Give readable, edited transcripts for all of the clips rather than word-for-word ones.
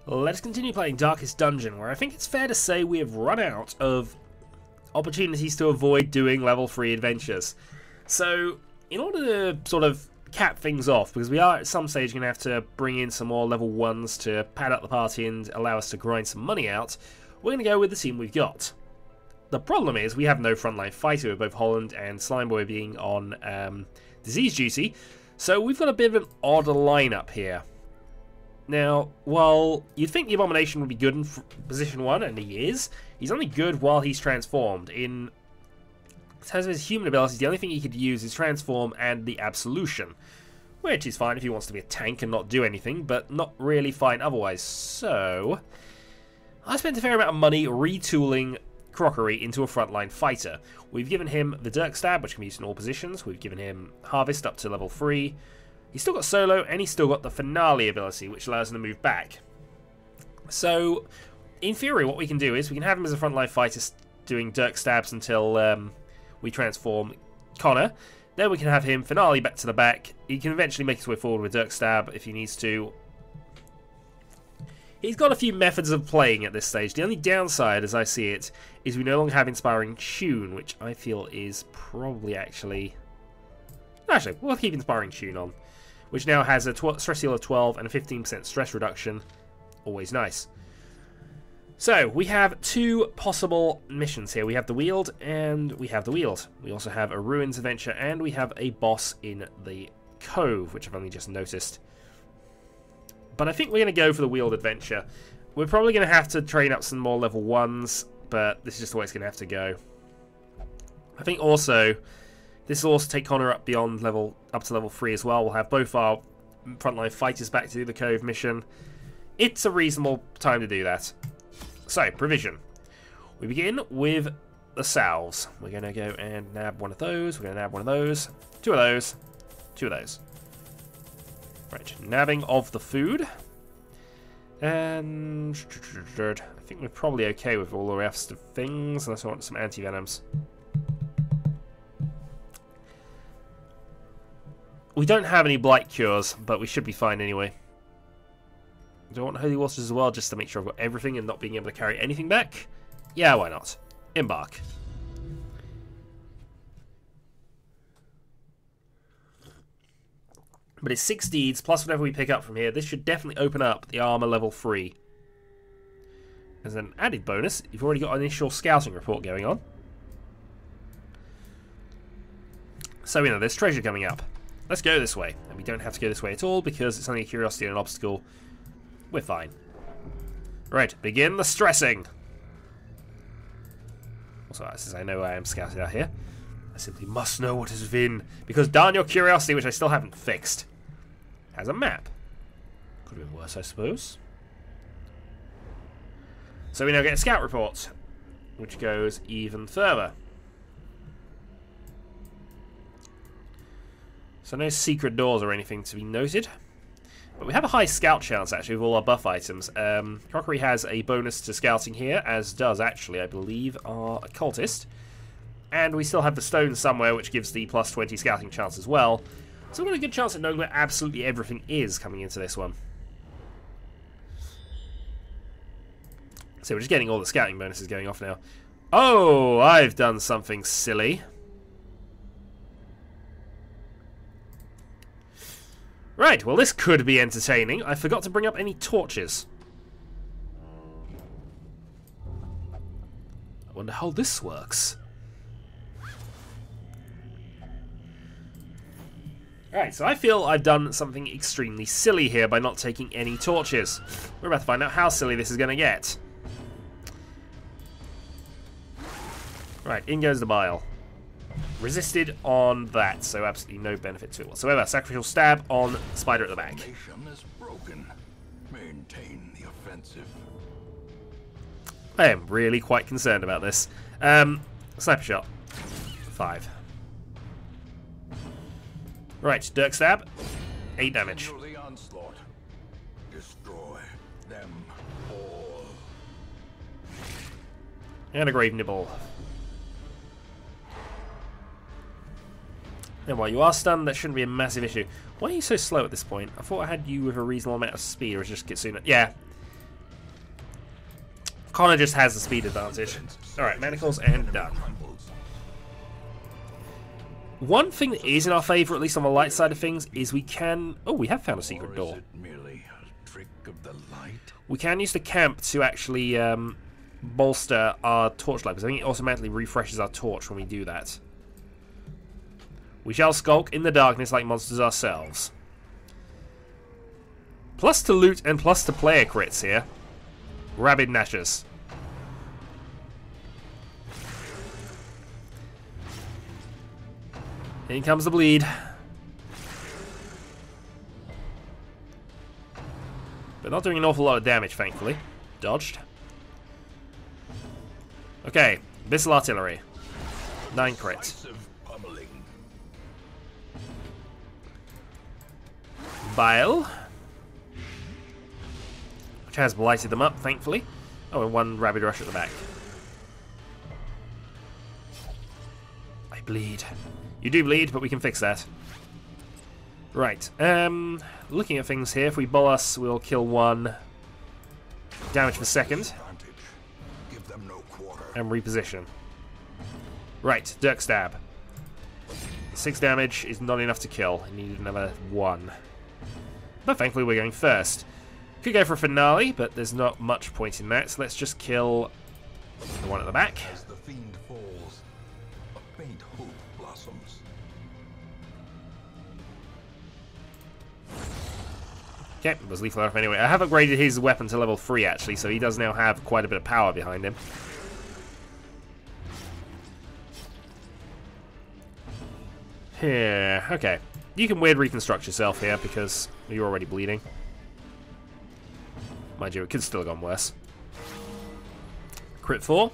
Let's continue playing Darkest Dungeon, where I think it's fair to say we have run out of opportunities to avoid doing level 3 adventures. So, in order to sort of cap things off, because we are at some stage going to have to bring in some more level 1s to pad up the party and allow us to grind some money out, we're going to go with the team we've got. The problem is we have no frontline fighter, with both Holland and Slimeboy being on disease duty, so we've got a bit of an odd lineup here. Now, while you'd think the Abomination would be good in position 1, and he is, he's only good while he's transformed. In terms of his human abilities, the only thing he could use is Transform and the Absolution, which is fine if he wants to be a tank and not do anything, but not really fine otherwise. So, I spent a fair amount of money retooling Crockery into a frontline fighter. We've given him the Dirk Stab, which can be used in all positions. We've given him Harvest up to level 3. He's still got Solo, and he's still got the Finale ability, which allows him to move back. So, in theory, what we can do is we can have him as a frontline fighter doing Dirk Stabs until we transform Connor. Then we can have him Finale back to the back. He can eventually make his way forward with Dirk Stab if he needs to. He's got a few methods of playing at this stage. The only downside, as I see it, is we no longer have Inspiring Tune, which I feel is probably actually... Actually, we'll keep Inspiring Tune on, which now has a stress heal of 12 and a 15% stress reduction. Always nice. So, we have two possible missions here. We have the Weald, and we have the Weald. We also have a Ruins adventure, and we have a boss in the Cove, which I've only just noticed. But I think we're going to go for the Weald adventure. We're probably going to have to train up some more level 1s, but this is just the way it's going to have to go. I think also, this will also take Connor up beyond up to level 3 as well. We'll have both our frontline fighters back to do the Cove mission. It's a reasonable time to do that. So, provision. We begin with the salves. We're going to go and nab one of those. We're going to nab one of those. Two of those. Two of those. Right, nabbing of the food. And I think we're probably okay with all the rest of things, unless I want some anti-venoms. We don't have any blight cures, but we should be fine anyway. Do I want holy waters as well, just to make sure I've got everything and not being able to carry anything back? Yeah, why not? Embark. But it's 6 deeds, plus whatever we pick up from here. This should definitely open up the armor level 3. As an added bonus, you've already got an initial scouting report going on. So, there's treasure coming up. Let's go this way. And we don't have to go this way at all, because it's only a curiosity and an obstacle. We're fine. Right, begin the stressing. Also, since I know I am scouted out here, I simply must know what is within, because darn your curiosity, which I still haven't fixed, has a map. Could have been worse, I suppose. So we now get a scout report, which goes even further. So no secret doors or anything to be noted. But we have a high scout chance, actually, with all our buff items. Crockery has a bonus to scouting here, as does, actually, I believe, our occultist. And we still have the stone somewhere, which gives the plus 20 scouting chance as well. So we've got a good chance of knowing where absolutely everything is coming into this one. So we're just getting all the scouting bonuses going off now. Oh, I've done something silly. Right, well this could be entertaining. I forgot to bring up any torches. I wonder how this works. Alright, so I feel I've done something extremely silly here by not taking any torches. We're about to find out how silly this is going to get. Right, in goes the bile. Resisted on that, so absolutely no benefit to it whatsoever. Sacrificial stab on Spider at the back. Is broken. Maintain the offensive. I am really quite concerned about this. Sniper shot. 5. Right, Dirk Stab. 8 damage. The onslaught. Destroy them all. And a Grave Nibble. And while you are stunned, that shouldn't be a massive issue. Why are you so slow at this point? I thought I had you with a reasonable amount of speed, or just Kitsune. Yeah. Connor just has the speed advantage. Alright, manacles and done. One thing that is in our favour, at least on the light side of things, is we can... Oh, we have found a secret door. Merely a trick of the light? We can use the camp to actually bolster our torchlight, because I think it automatically refreshes our torch when we do that. We shall skulk in the darkness like monsters ourselves. Plus to loot and plus to player crits here. Rabid Gnashers. In comes the bleed. But not doing an awful lot of damage, thankfully. Dodged. Okay, Abyssal Artillery. 9 crit. Bile. Which has blighted them up, thankfully. Oh, and 1 Rabid Rush at the back. I bleed. You do bleed, but we can fix that. Right. Looking at things here, if we bolus, we'll kill 1. Damage per second. And reposition. Right, Dirk Stab. 6 damage is not enough to kill. I need another 1. But thankfully we're going first. Could go for a finale, but there's not much point in that, so let's just kill the one at the back. As the fiend falls, a faint hope blossoms. Okay, it was lethal enough anyway. I have upgraded his weapon to level 3 actually, so he does now have quite a bit of power behind him. Here, okay. You can weird reconstruct yourself here because you're already bleeding. Mind you, it could still have gone worse. Crit 4.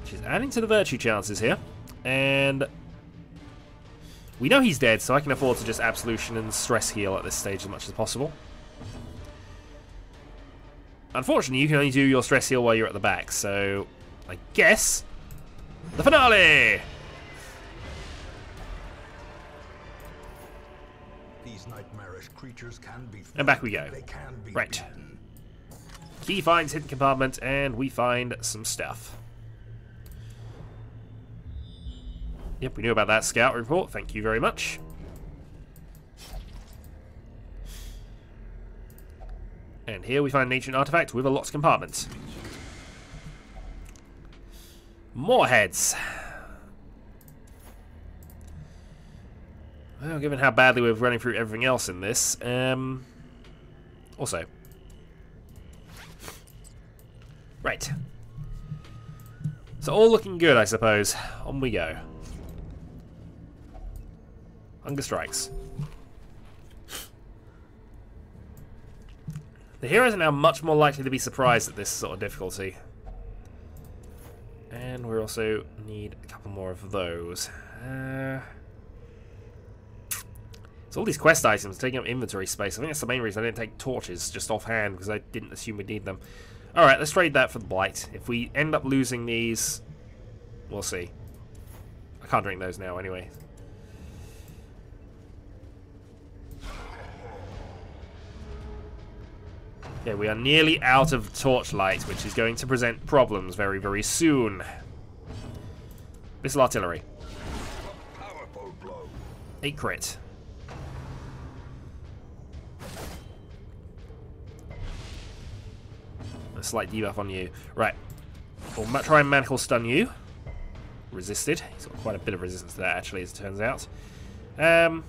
She's adding to the virtue chances here. And we know he's dead, so I can afford to just absolution and stress heal at this stage as much as possible. Unfortunately, you can only do your stress heal while you're at the back, so I guess the finale! These nightmarish creatures can be and back we go. They can be right. beaten. Key finds hidden compartment, and we find some stuff. Yep, we knew about that scout report. Thank you very much. And here we find an ancient artifact with a locked compartment. More heads. Well, given how badly we're running through everything else in this, also. Right. So all looking good, I suppose. On we go. Hunger strikes. The heroes are now much more likely to be surprised at this sort of difficulty. And we also need a couple more of those. So all these quest items taking up inventory space. I think that's the main reason I didn't take torches just offhand, because I didn't assume we'd need them. Alright, let's trade that for the blight. If we end up losing these, we'll see. I can't drink those now anyway. Okay, we are nearly out of torchlight, which is going to present problems very, very soon. Abyssal Artillery. Powerful blow. 8 crit. A slight debuff on you. Right. We'll try and Manacle Stun you. Resisted. He's got quite a bit of resistance to that, actually, as it turns out. Are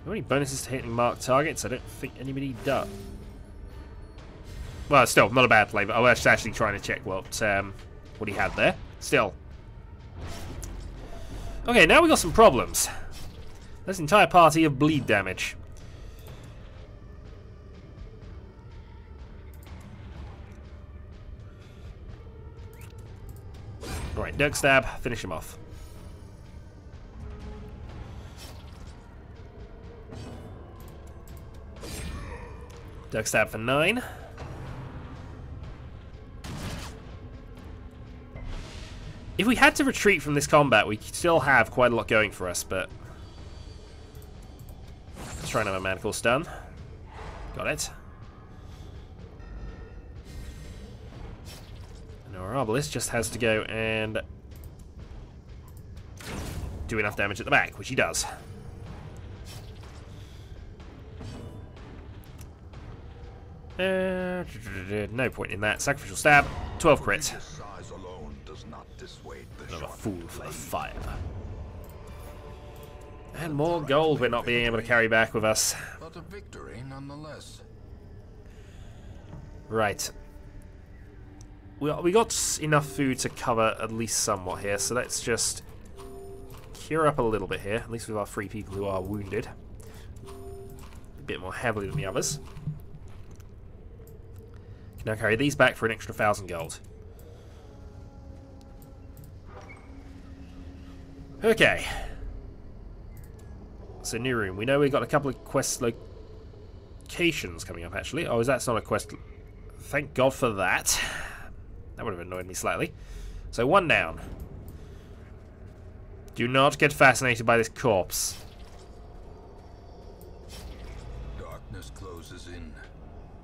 there any bonuses to hitting marked targets? I don't think anybody does. Well, still, not a bad play, but I was actually trying to check what he had there. Still. Okay, now we got some problems. This entire party of bleed damage. Alright, Dirk Stab, finish him off. Dirk Stab for 9. If we had to retreat from this combat, we still have quite a lot going for us, but let's try another Manacle Stun. Got it. And our Arbalest just has to go and do enough damage at the back, which he does. No point in that. Sacrificial stab. 12 crit. Size alone does not dissuade the Another sharp fool for blade. 5. And more gold we're not being able to carry back with us. But a victory nonetheless. Right. We got enough food to cover at least somewhat here, so let's just cure up a little bit here, at least with our 3 people who are wounded. A bit more heavily than the others. Can now carry these back for an extra 1,000 gold. Okay. So, new room. We know we've got a couple of quest locations coming up, actually. Oh, that's not a quest. Thank God for that. That would have annoyed me slightly. So, 1 down. Do not get fascinated by this corpse. Darkness closes in,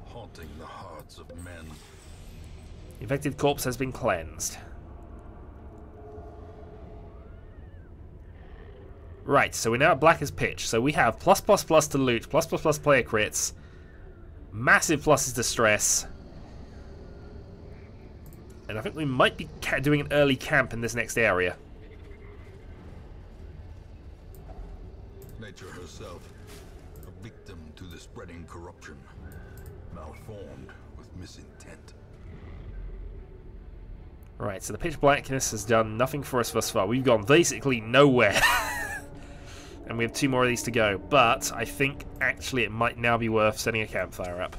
haunting the hearts of men. Infected corpse has been cleansed. Right, so we're now at black as pitch. So we have +++ to loot, +++ player crits, massive pluses to stress. And I think we might be doing an early camp in this next area. Nature herself, a victim to the spreading corruption, malformed with misintent. Right, so the pitch blackness has done nothing for us thus far. We've gone basically nowhere. And we have 2 more of these to go. But I think actually it might now be worth setting a campfire up.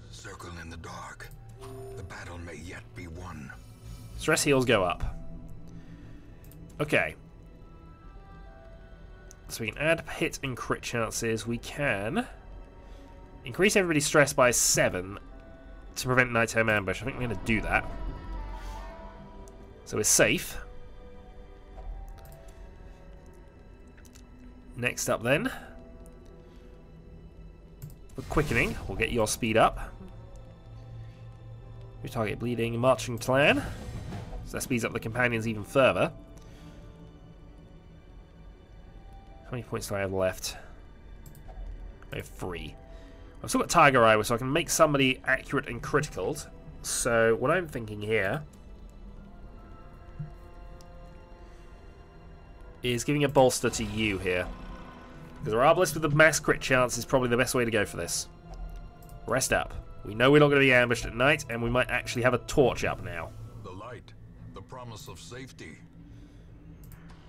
Circle in the dark. The battle may yet be won. Stress heals go up. Okay. So we can add hit and crit chances. We can increase everybody's stress by 7 to prevent nighttime ambush. I think we're going to do that. So we're safe. Next up then, for quickening, we'll get your speed up. We target bleeding marching clan, so that speeds up the companions even further. How many points do I have left? I have 3. I've still got Tiger Eye, so I can make somebody accurate and critical. So what I'm thinking here is giving a bolster to you here. Because our Arbalest with the mass crit chance is probably the best way to go for this. Rest up. We know we're not going to be ambushed at night, and we might actually have a torch up now. The light, the promise of safety.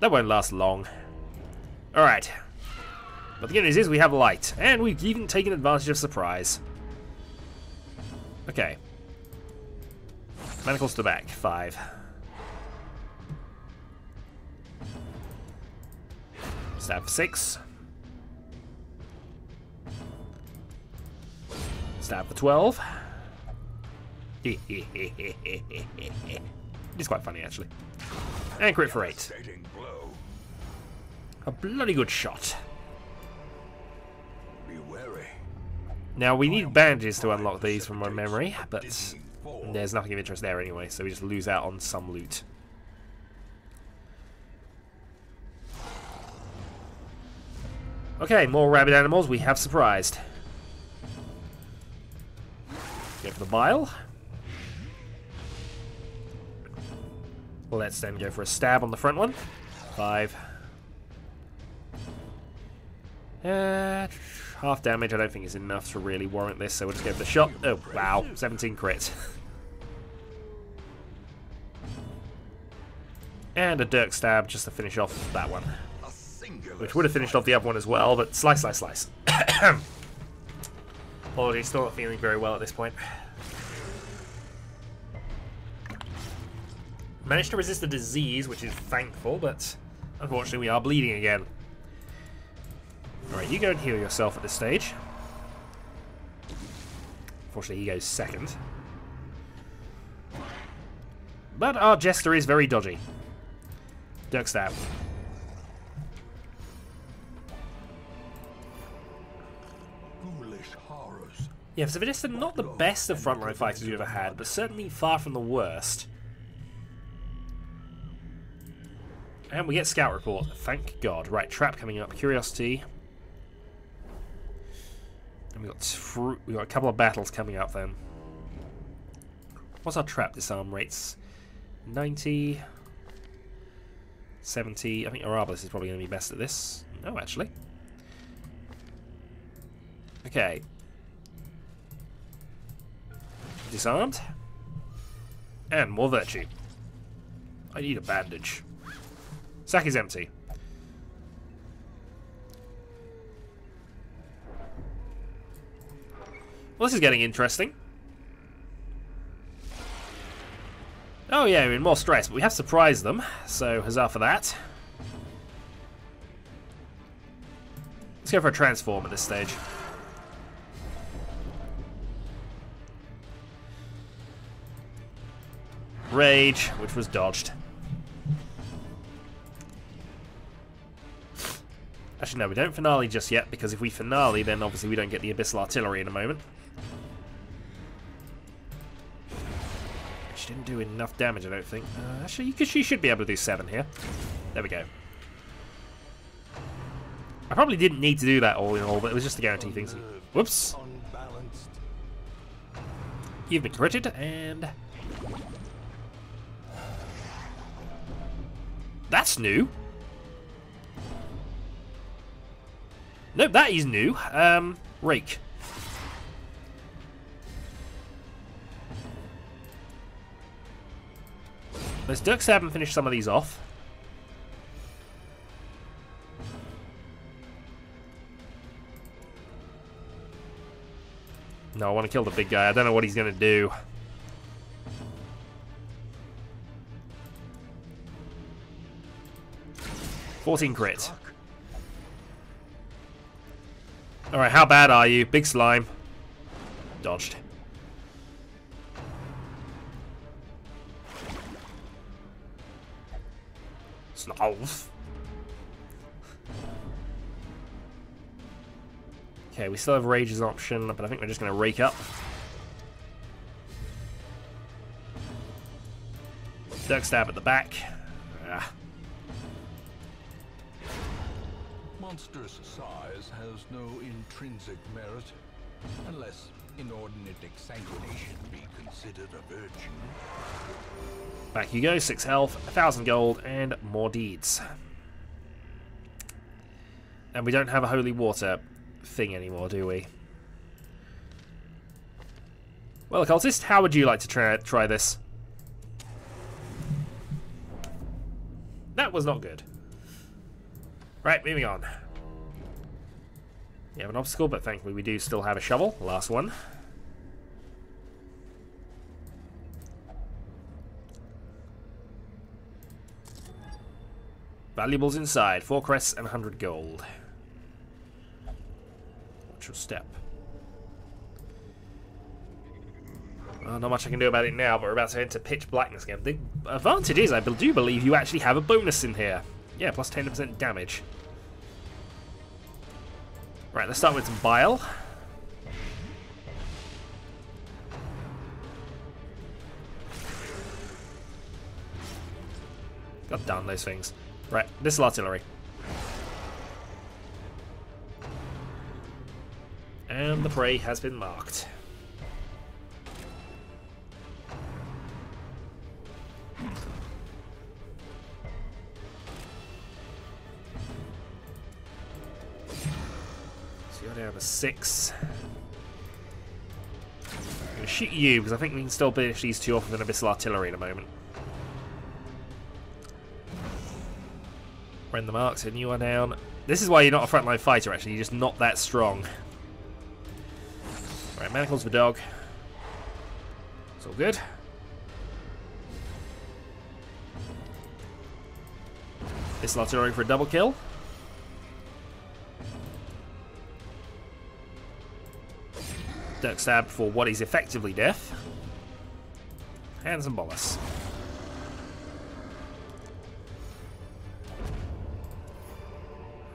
That won't last long. Alright. But the good news is we have light, and we've even taken advantage of surprise. Okay. Manacles to back, 5. Stab for 6. Stab for 12. It's quite funny, actually. And crit for 8. Devastating blow. A bloody good shot. Be wary. Now, we need bandages to unlock these from my memory, but there's nothing of interest there anyway, so we just lose out on some loot. Okay, more rabid animals. We have surprised. Go for the bile. Let's then go for a stab on the front one. 5. Half damage I don't think is enough to really warrant this, so we'll just go for the shot. Oh, wow. 17 crit. And a Dirk stab just to finish off that one. Which would have finished off the other one as well, but slice, slice, slice. Apologies, still not feeling very well at this point. Managed to resist the disease, which is thankful, but unfortunately we are bleeding again. Alright, you go and heal yourself at this stage. Unfortunately, he goes second. But our Jester is very dodgy. Dirk stab. hellish horrors. Yeah, Civilista, not the best of frontline fighters we've ever had, but certainly far from the worst. And we get scout report, thank God. Right, trap coming up, curiosity. And we got a couple of battles coming up then. What's our trap disarm rates? 90, 70. I think Arabelis is probably going to be best at this. No, actually. Okay. Disarmed. And more virtue. I need a bandage. Sack is empty. Well, this is getting interesting. Oh yeah, we're in more stress, but we have surprised them, so huzzah for that. Let's go for a transform at this stage. Rage, which was dodged. Actually, no, we don't finale just yet, because if we finale, then obviously we don't get the Abyssal Artillery in a moment. She didn't do enough damage, I don't think. Actually, she should be able to do 7 here. There we go. I probably didn't need to do that all in all, but it was just to guarantee things. Whoops. You've been critted, and... That's new. Nope, that is new. Rake. Let's duck stab and finish some of these off. No, I want to kill the big guy. I don't know what he's going to do. $14 crit. Alright, how bad are you? Big slime. Dodged. Sloth. Okay, we still have rage as an option, but I think we're just going to rake up. Duck stab at the back. Ah. Monstrous size has no intrinsic merit, unless inordinate exsanguination be considered a virtue. Back you go, 6 health, 1,000 gold, and more deeds. And we don't have a holy water thing anymore, do we? Well, Occultist, how would you like to try this? That was not good. Right, moving on. We have an obstacle, but thankfully we do still have a shovel. Last one. Valuables inside. 4 crests and 100 gold. Watch your step. Well, not much I can do about it now, but we're about to enter pitch blackness again. The advantage is, I do believe you actually have a bonus in here. Yeah, plus 10% damage. Right, let's start with some bile. God damn those things. Right, this is artillery. And the prey has been marked. So you're down to 6. I'm going to shoot you because I think we can still finish these two off with an Abyssal Artillery in a moment. Rend the marks, and you are down. This is why you're not a frontline fighter, actually. You're just not that strong. Right, manacles for dog. It's all good. This artillery for a double kill. Dirk stab for what is effectively death. And some bolus.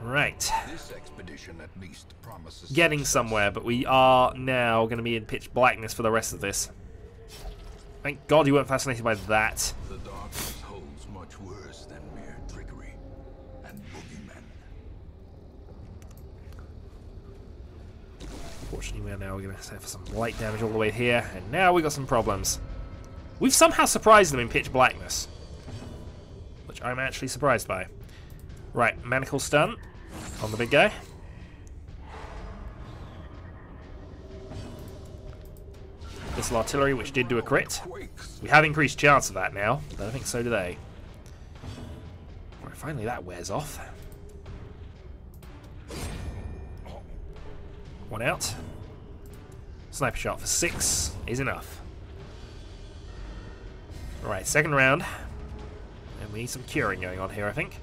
Right. Right. This expedition at least promises Getting success. somewhere, but we are now going to be in pitch blackness for the rest of this. Thank God you weren't fascinated by that. The darkness holds much worse than mere trickery and boogeymen. Fortunately, we're now going to suffer some light damage all the way here, and now we got some problems. We've somehow surprised them in pitch blackness, which I'm actually surprised by. Right, manacle stun on the big guy. Missile artillery, which did do a crit. Quakes. We have increased chance of that now, but I think so do they. Right, finally that wears off. One out. Sniper shot for 6 is enough. Alright, second round. And we need some curing going on here, I think.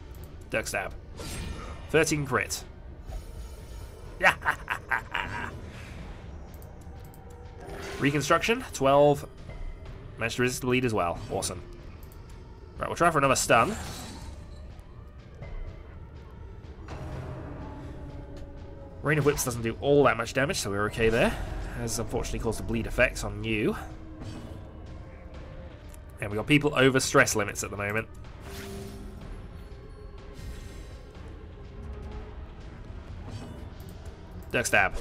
Dirk stab. 13 crit. Reconstruction, 12. Managed to resist the lead as well. Awesome. Right, we'll try for another stun. Rain of Whips doesn't do all that much damage, so we're okay there. Has unfortunately caused a bleed effect on you. And we got people over stress limits at the moment. Dirk stab.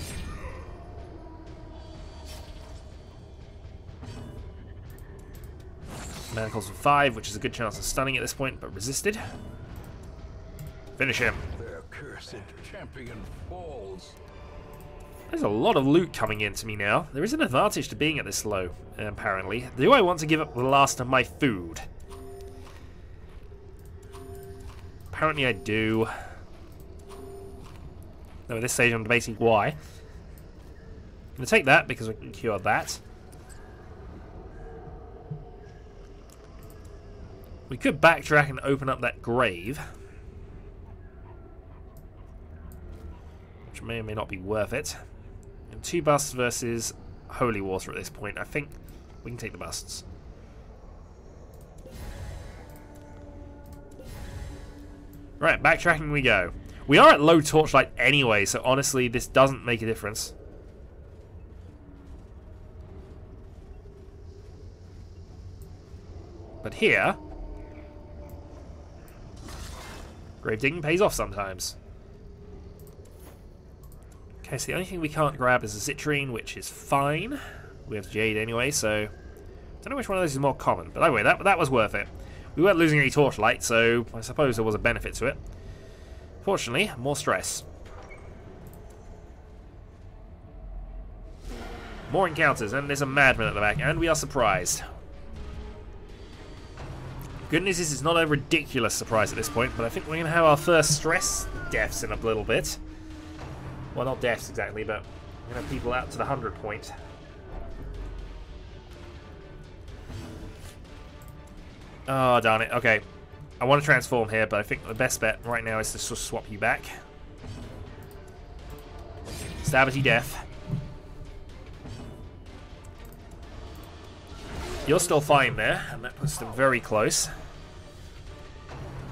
Manacles for 5, which is a good chance of stunning at this point, but resisted. Finish him. Their cursed champion falls. There's a lot of loot coming in to me now. There is an advantage to being at this low, apparently. Do I want to give up the last of my food? Apparently I do. Though at this stage I'm debating why. I'm going to take that because we can cure that. We could backtrack and open up that grave, which may or may not be worth it. And 2 busts versus Holy Water at this point. I think we can take the busts. Right, backtracking we go. We are at low torchlight anyway, so honestly this doesn't make a difference. But here, grave digging pays off sometimes. Okay, so the only thing we can't grab is a citrine, which is fine. We have jade anyway, so don't know which one of those is more common. But anyway, that was worth it. We weren't losing any torchlight, so I suppose there was a benefit to it. Fortunately, more stress. More encounters, and there's a madman at the back, and we are surprised. Good news is it's not a ridiculous surprise at this point, but I think we're going to have our first stress deaths in a little bit. Well, not deaths exactly, but we're going to have people out to the 100 point. Oh, darn it. Okay. I want to transform here, but I think the best bet right now is to just swap you back. Stabity death. You're still fine there, and that puts them very close.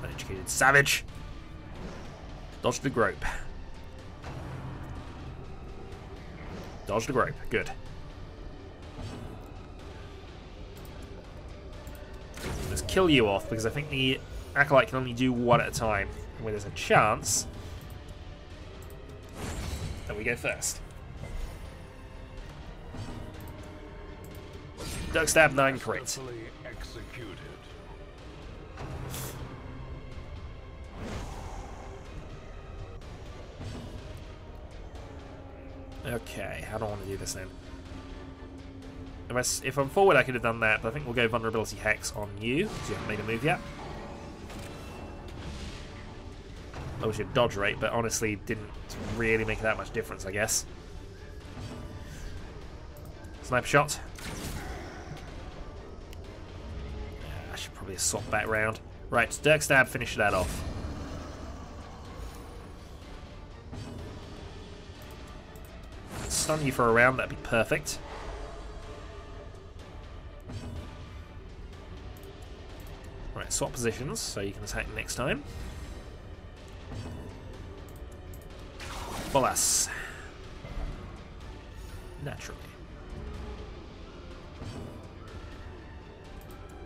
Uneducated savage. Dodge the grope. Dodge the grope. Good. Let's kill you off, because I think the Acolyte can only do one at a time. Where there's a chance that we go first. Dirk stab 9 crit. Successfully executed. Okay, how do I want to do this then? If I'm forward, I could have done that, but I think we'll go Vulnerability Hex on you, because you haven't made a move yet. Lowers your dodge rate, but honestly didn't really make that much difference, I guess. Sniper shot. I should probably have swapped back round. Right, Dirk stab, finish that off. Stun you for a round, that'd be perfect. Right, swap positions so you can attack next time. Bolas. Naturally.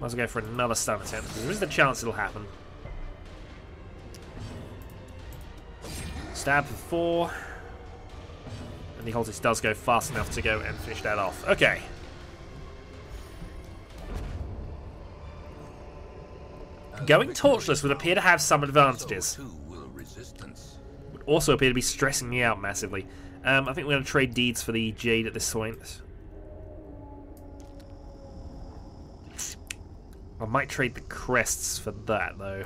Might as well go for another stun attempt, because there is the chance it'll happen. Stab for 4. And the Cultist does go fast enough to go and finish that off. Okay. Going torchless would appear to have some advantages. Would also appear to be stressing me out massively. I think we're going to trade deeds for the Jade at this point. I might trade the crests for that, though.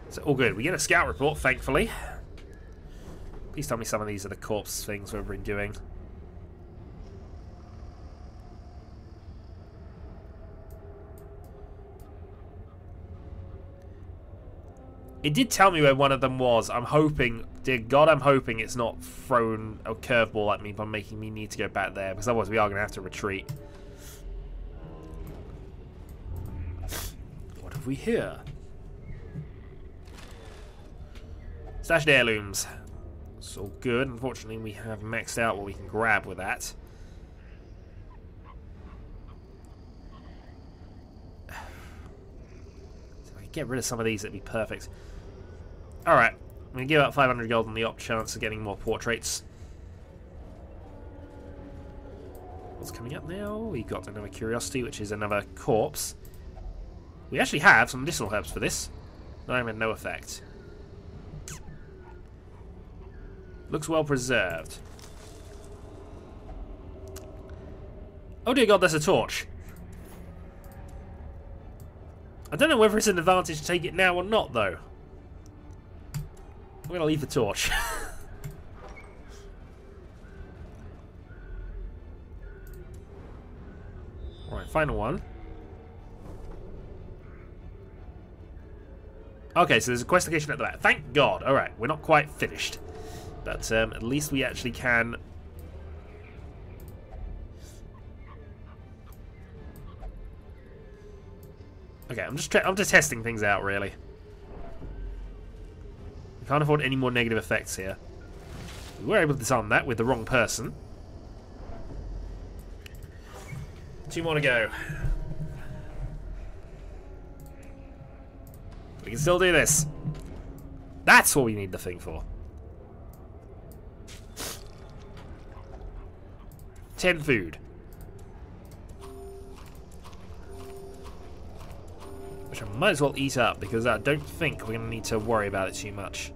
So, all good. We get a scout report, thankfully. Please tell me some of these are the corpse things we've been doing. It did tell me where one of them was. I'm hoping, dear God, I'm hoping it's not thrown a curveball at me by making me need to go back there, because otherwise we are going to have to retreat. What have we here? Stashed heirlooms. It's all good. Unfortunately, we have maxed out what we can grab with that. So if I could get rid of some of these, it'd be perfect. Alright, I'm going to give up 500 gold on the off chance of getting more portraits. What's coming up now? We got another curiosity, which is another corpse. We actually have some medicinal herbs for this. I had no effect. Looks well preserved. Oh dear God, there's a torch. I don't know whether it's an advantage to take it now or not, though. I'm going to leave the torch. Alright, final one. Okay, so there's a quest location at the back. Thank God. Alright, we're not quite finished. But at least we actually can... Okay, I'm just testing things out, really. We can't afford any more negative effects here. We were able to disarm that with the wrong person. 2 more to go. We can still do this. That's what we need the thing for. 10 food. Which I might as well eat up, because I don't think we're going to need to worry about it too much.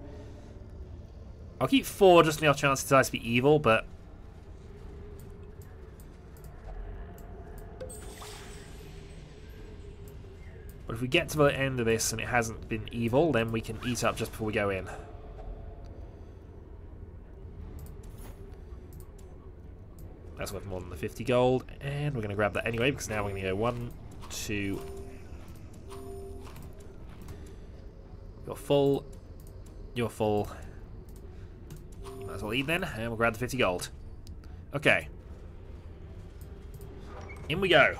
I'll keep 4 just on the off chance it decides to be evil, but... But if we get to the end of this and it hasn't been evil, then we can eat up just before we go in. That's worth more than the 50 gold, and we're going to grab that anyway, because now we're going to go 1, 2... You're full. You're full. You might as well eat then, and we'll grab the 50 gold. Okay. In we go.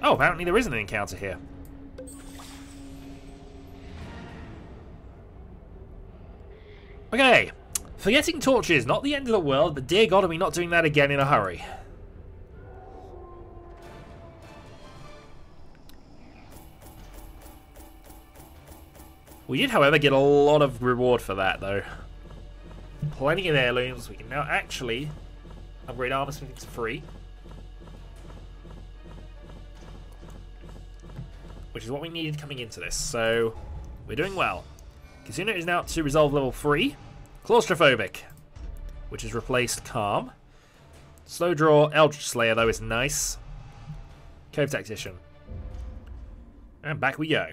Oh, apparently there isn't an encounter here. Okay. Forgetting torches, not the end of the world, but dear God, are we not doing that again in a hurry. We did, however, get a lot of reward for that, though. Plenty of heirlooms. We can now actually upgrade armor smithing to free. Which is what we needed coming into this, so we're doing well. Casino is now to resolve level 3. Claustrophobic, which has replaced Calm. Slow draw Eldritch Slayer, though, is nice. Cove Tactician. And back we go.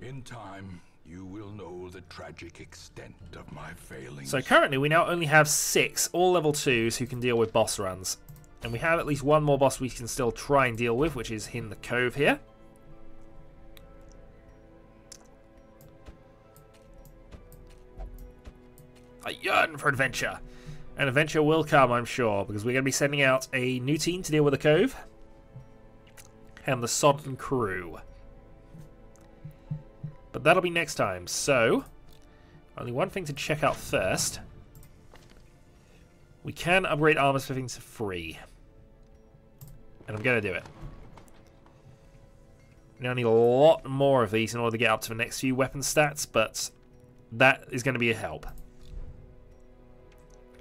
In time, you will know the tragic extent of my failings. So currently we now only have 6 all level 2s who can deal with boss runs. And we have at least one more boss we can still try and deal with, which is in the Cove here. I yearn for adventure. And adventure will come, I'm sure, because we're going to be sending out a new team to deal with the Cove. and the Sodden crew. But that'll be next time, so only one thing to check out first. We can upgrade armor smithing to free. And I'm going to do it. Now I need a lot more of these in order to get up to the next few weapon stats, but that is going to be a help.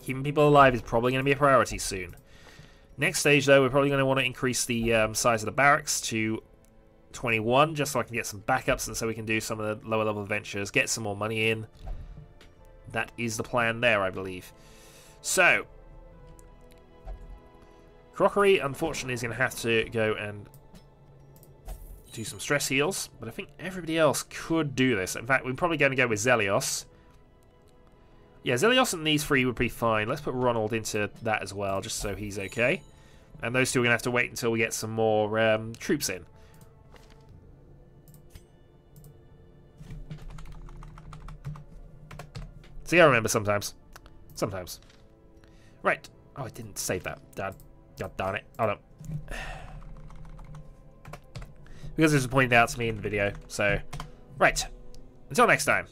Keeping people alive is probably going to be a priority soon. Next stage, though, we're probably going to want to increase the size of the barracks to 21, just so I can get some backups and so we can do some of the lower level adventures, get some more money in. That is the plan there, I believe. So, Crockery, unfortunately, is going to have to go and do some stress heals, but I think everybody else could do this. In fact, we're probably going to go with Zelios. Yeah, Zelios and these three would be fine. Let's put Ronald into that as well, just so he's okay. And those two are going to have to wait until we get some more troops in. See, I remember sometimes. Sometimes. Right. Oh, I didn't save that. God darn it. Hold on. Because it was pointed out to me in the video. So, right. Until next time.